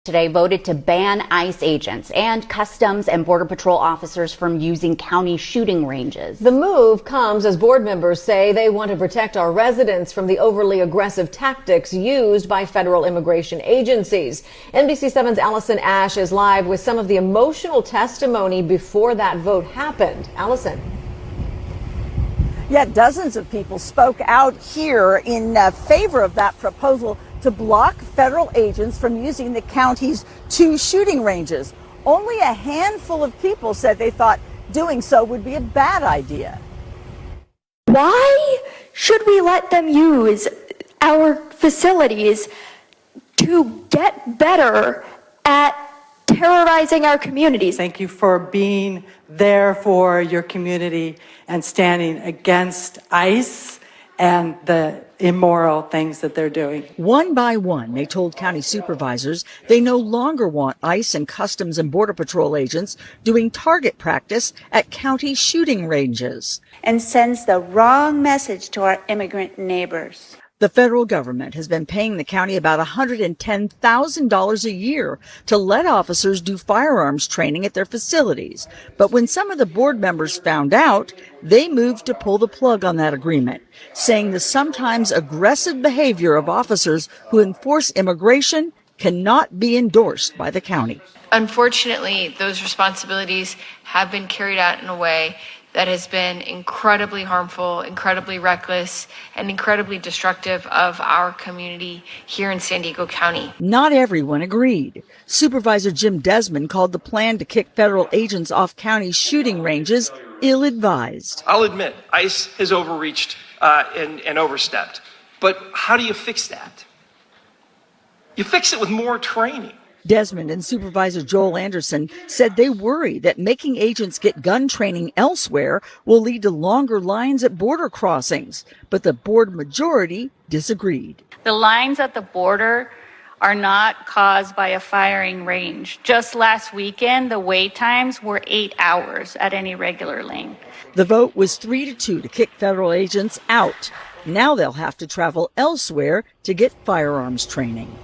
Today voted to ban ICE agents and Customs and Border Patrol officers from using county shooting ranges. The move comes as board members say they want to protect our residents from the overly aggressive tactics used by federal immigration agencies. NBC7's Allison Ash is live with some of the emotional testimony before that vote happened. Allison. Yet dozens of people spoke out here in favor of that proposal to block federal agents from using the county's 2 shooting ranges. Only a handful of people said they thought doing so would be a bad idea. Why should we let them use our facilities to get better at terrorizing our communities? Thank you for being there for your community and standing against ICE and the immoral things that they're doing. One by one, they told county supervisors they no longer want ICE and Customs and Border Patrol agents doing target practice at county shooting ranges. And sends the wrong message to our immigrant neighbors. The federal government has been paying the county about $110,000 a year to let officers do firearms training at their facilities. But when some of the board members found out, they moved to pull the plug on that agreement, saying the sometimes aggressive behavior of officers who enforce immigration cannot be endorsed by the county. Unfortunately, those responsibilities have been carried out in a way that has been incredibly harmful, incredibly reckless, and incredibly destructive of our community here in San Diego County. Not everyone agreed. Supervisor Jim Desmond called the plan to kick federal agents off county shooting ranges ill-advised. I'll admit, ICE has overreached and overstepped. But how do you fix that? You fix it with more training. Desmond and Supervisor Joel Anderson said they worry that making agents get gun training elsewhere will lead to longer lines at border crossings, but the board majority disagreed. The lines at the border are not caused by a firing range. Just last weekend, the wait times were 8 hours at any regular lane. The vote was 3-2 to kick federal agents out. Now they'll have to travel elsewhere to get firearms training.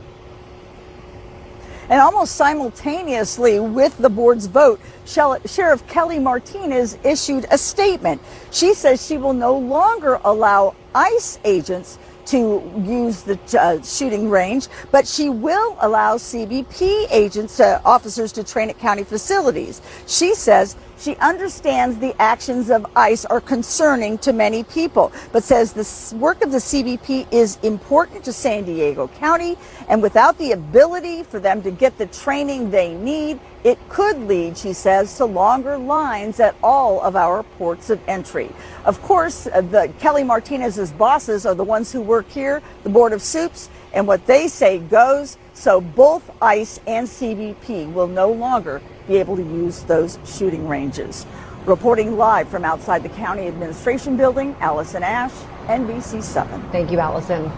And almost simultaneously with the board's vote, Sheriff Kelly Martinez issued a statement. She says she will no longer allow ICE agents to use the shooting range, but she will allow CBP agents, officers to train at county facilities. She says she understands the actions of ICE are concerning to many people, but says the work of the CBP is important to San Diego County, and without the ability for them to get the training they need, it could lead, she says, to longer lines at all of our ports of entry. Of course, the Kelly Martinez's bosses are the ones who work here, the Board of Supes, and what they say goes. So both ICE and CBP will no longer be able to use those shooting ranges. Reporting live from outside the County Administration Building, Allison Ash, NBC7. Thank you, Allison.